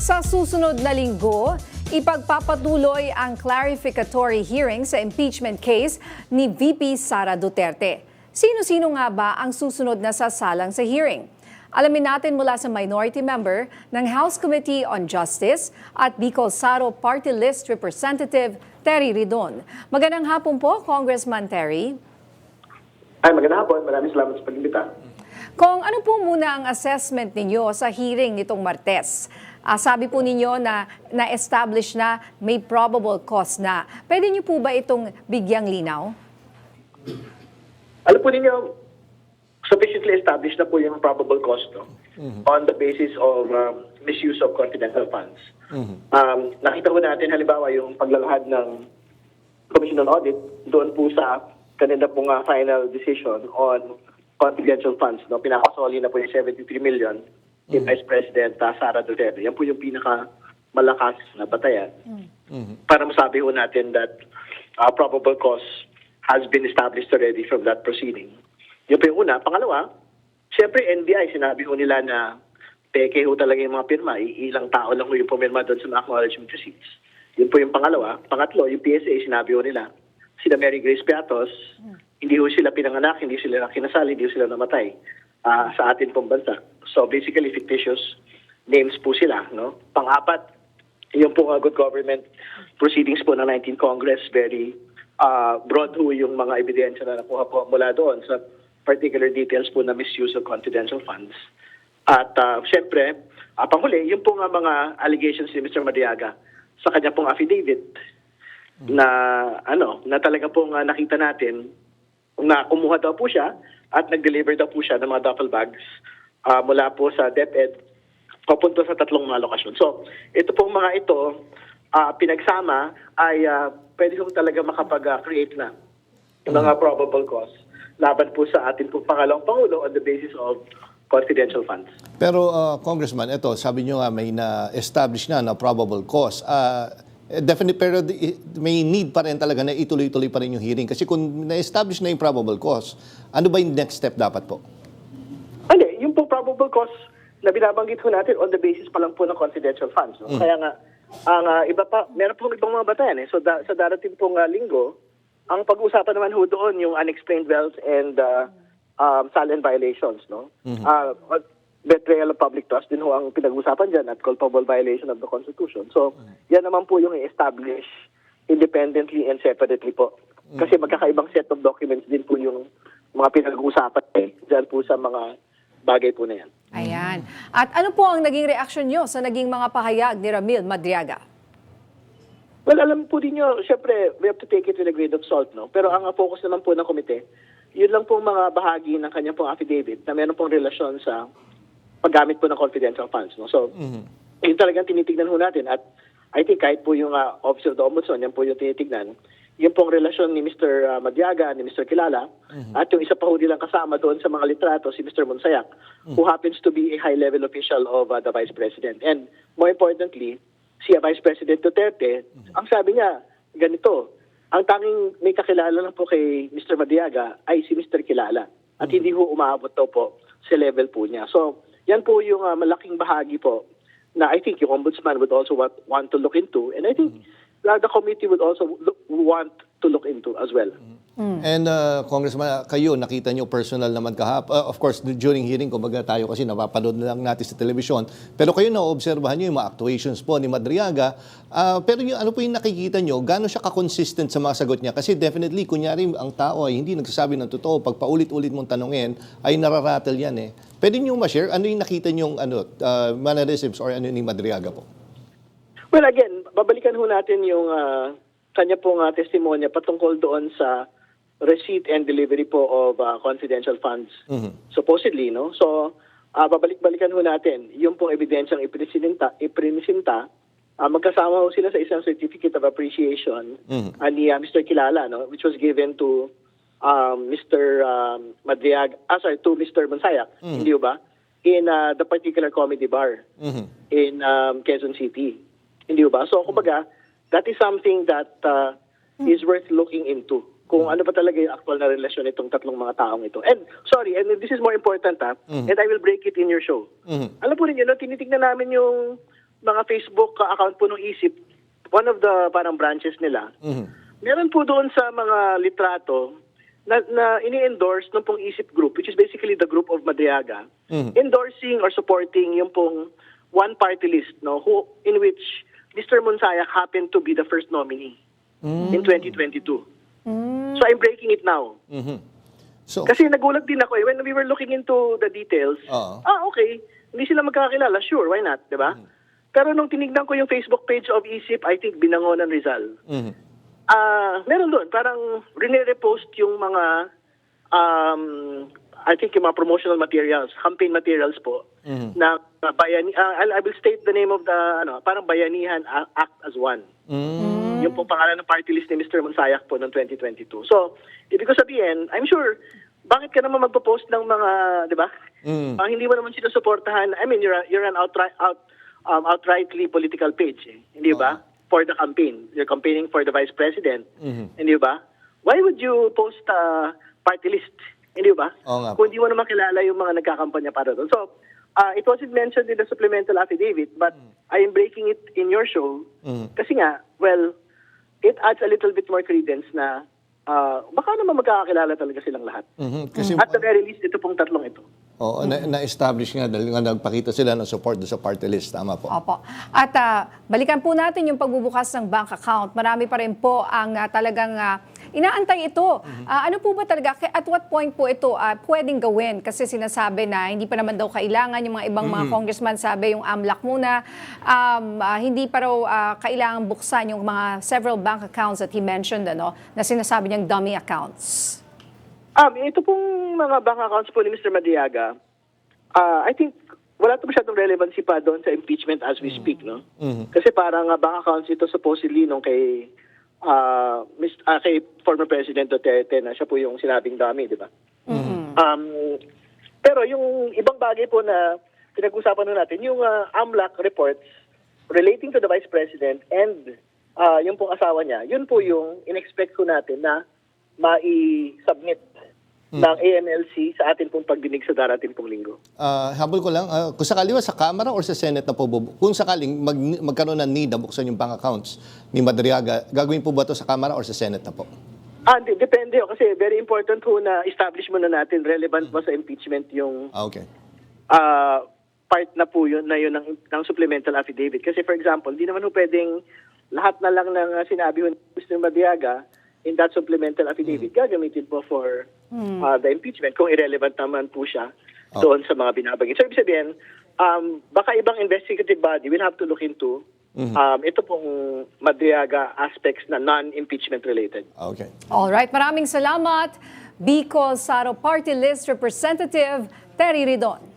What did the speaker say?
Sa susunod na linggo, ipagpapatuloy ang clarificatory hearing sa impeachment case ni VP Sara Duterte. Sino-sino nga ba ang susunod na sasalang sa hearing? Alamin natin mula sa minority member ng House Committee on Justice at Bicol Saro Party List Representative Terry Ridon. Magandang hapon po, Congressman Terry. Ay, magandang hapon. Maraming salamat sa pag-imbita. Kung ano po muna ang assessment ninyo sa hearing nitong Martes? Sabi po ninyo na na-establish na may probable cause na. Pwede niyo po ba itong bigyang linaw? Alam po ninyo, sufficiently established na po yung probable cause on the basis of misuse of confidential funds. Nakita po natin halimbawa yung paglalahad ng Commission on Audit doon po sa kanila pong final decision on confidential funds. No? Pinakasoli na po yung 73 million ni Vice President Sara Duterte. Yan po yung pinakamalakas na batayan para masabi po natin that probable cause has been established already from that proceeding. Yun po yung una. Pangalawa, siyempre NBI, sinabi ho nila na peke ho talaga yung mga pirma. Ilang tao lang ho yung pumirma doon sa mga acknowledgement receipts. Yun po yung pangalawa. Pangatlo, yung PSA, sinabi ho nila, sila Mary Grace Piatos, hindi ho sila pinanganak, hindi sila kinasal, hindi ho sila namatay sa atin pong bansa. So basically, fictitious names po sila. No? Pang-apat, yung po good government proceedings po ng 19th Congress, very broad ho yung mga ebidensya na nakuha po mula doon sa particular details po na misuse of confidential funds. At syempre, panghuli, yung po nga mga allegations ni Mr. Madriaga sa kanya pong affidavit na na talaga pong nakita natin na kumuha daw po siya at nag-deliver daw po siya ng mga duffel bags mula po sa DepEd papunta sa tatlong mga lokasyon. So, ito pong mga ito, pinagsama ay pwede kong talaga makapag-create na mga probable cause laban po sa atin po pangalawang Pangulo on the basis of confidential funds. Pero Congressman, ito, sabi nyo nga may na-establish na probable cause. Definitely, pero may need pa rin talaga na ituloy-tuloy pa rin yung hearing. Kasi kung na-establish na yung probable cause, ano ba yung next step dapat po? Yung po probable cause na binabanggit ho natin on the basis pa lang po ng confidential funds. No? Kaya nga, ang iba pa, meron pong ibang mga batayan. So sa darating pong linggo, ang pag-uusapan naman ho doon yung unexplained wealth and silent violations. No? Betrayal of public trust din ho ang pinag-usapan dyan at culpable violation of the Constitution. So, yan naman po yung i-establish independently and separately po. Kasi magkakaibang set of documents din po yung mga pinag-uusapan dyan po sa mga bagay po na yan. Ayan. At ano po ang naging reaksyon nyo sa naging mga pahayag ni Ramil Madriaga? Well, alam po din nyo, syempre, we have to take it with a grain of salt, no? Pero ang focus naman po ng komite, yun lang po mga bahagi ng kanyang pong affidavit na meron pong relasyon sa paggamit po ng confidential funds, no? So, yun talagang tinitignan ho natin. At I think kahit po yung Office of the Ombudsman, yan po yung tinitignan. Yung pong relasyon ni Mr. Madriaga, ni Mr. Kilala, at yung isa pa ho nilang kasama doon sa mga litrato, si Mr. Monsayak, who happens to be a high-level official of the Vice President. And more importantly, si Vice President Duterte, ang sabi niya, ganito, ang tanging may kakilala lang po kay Mr. Madriaga ay si Mr. Kilala. At hindi ho umaabot daw po sa level po niya. So, yan po yung malaking bahagi po na I think yung Ombudsman would also want to look into. And I think the committee would also want to look into as well. And Congressman, kayo, nakita nyo personal naman of course, during hearing, kumbaga tayo kasi napapanood na lang natin sa telebisyon. Pero kayo na-obserbahan nyo yung mga actuations po ni Madriaga. Pero yung, ano po yung nakikita nyo, gano'n siya ka-consistent sa mga sagot niya? Kasi definitely, kunyari, ang tao ay hindi nagsasabi ng totoo. Pag paulit-ulit mong tanungin, ay nararattle yan eh. Pwede nyo ma-share? Ano yung nakita nyo mannerisms or ano ni Madriaga po? Well, again, babalikan ho natin yung kanya pong testimonya patungkol doon sa receipt and delivery po of confidential funds, supposedly, no? So, babalik-balikan ho natin yung pong ebidensyang iprinisinta, magkasama ho sila sa isang certificate of appreciation ni Mr. Kilala, no? Which was given to Mr. Madriaga, to Mr. Monsayak, hindi ba? In the particular comedy bar in Quezon City. Hindi ba? So, kumbaga, that is something that is worth looking into. Kung ano pa talaga yung actual na relasyon itong tatlong mga taong ito. And, sorry, and this is more important and I will break it in your show. Alam po ninyo, tinitignan namin yung mga Facebook account po ng ISIP, one of the parang branches nila, meron po doon sa mga litrato na ini-endorse ng pong ISIP group, which is basically the group of Madriaga, endorsing or supporting yung pong one party list, no, in which Mr. Monsayak happened to be the first nominee in 2022. So I'm breaking it now. So, Kasi nagulat din ako when we were looking into the details. Okay, hindi sila magkakilala, sure, why not, 'di ba? Pero nung tinignan ko yung Facebook page of ISIP, I think Binangonan Rizal. Meron doon, parang rene-repost yung mga I think yung mga promotional materials, campaign materials po na bayani I will state the name of the parang Bayanihan Act as One. Yung po pangalan ng party list ni Mr. Monsayak po noong 2022. So, ibig ko sabihin, I'm sure bakit ka naman magpo-post ng mga, 'di ba? Hindi mo naman sinusuportahan. I mean, you're an outrightly political page, hindi ba? For the campaign. You're campaigning for the vice president. Hindi ba? Why would you post a party list? Hindi ba? Kung hindi mo naman kilala yung mga nagkakampanya para doon. So, it wasn't mentioned in the supplemental affidavit, but I am breaking it in your show. Kasi nga, well, it adds a little bit more credence na baka naman magkakakilala talaga silang lahat. Kasi, At the very least, ito pong tatlong ito. na-establish nga dahil nga nagpakita sila ng support sa party list. Tama po. Opo. At balikan po natin yung pagbubukas ng bank account. Marami pa rin po ang talagang inaantay ito. Ano po ba talaga, at what point po ito pwedeng gawin? Kasi sinasabi na hindi pa naman daw kailangan, yung mga ibang mga congressman sabi yung AMLAC muna, hindi pa raw kailangan buksan yung mga several bank accounts that he mentioned, na sinasabi niyang dummy accounts. Ito pong mga bank accounts po ni Mr. Madriaga, I think wala ito masyadong relevancy pa doon sa impeachment as we speak, no? Kasi parang bank accounts ito supposedly nung kay former President Duterte na siya po yung sinabing dummy, di ba? Pero yung ibang bagay po na pinag-usapan nun natin, yung AMLAC reports relating to the Vice President and yung pong asawa niya, yun po yung in-expect ko natin na mai-submit ng AMLC sa atin pong pagdinig sa darating pong linggo. Habol ko lang, kung sakali ba sa Kamara or sa Senate na po, kung sakaling magkaroon ng need na buksan yung bank accounts ni Madriaga, gagawin po ba ito sa Kamara or sa Senate na po? Depende kasi very important ho na establish muna natin relevant ba sa impeachment yung Okay. part na po yun ng supplemental affidavit. Kasi for example, di naman ho pwedeng lahat na lang ng sinabi ho ni Mr. Madriaga in that supplemental affidavit gagamitin po for the impeachment kung irrelevant naman po siya doon sa mga binabagay. So, ibig sabihin, baka ibang investigative body will have to look into ito pong Madriaga aspects na non-impeachment related. Okay. Alright, maraming salamat, Bicol Saro Party List Representative Terry Ridon.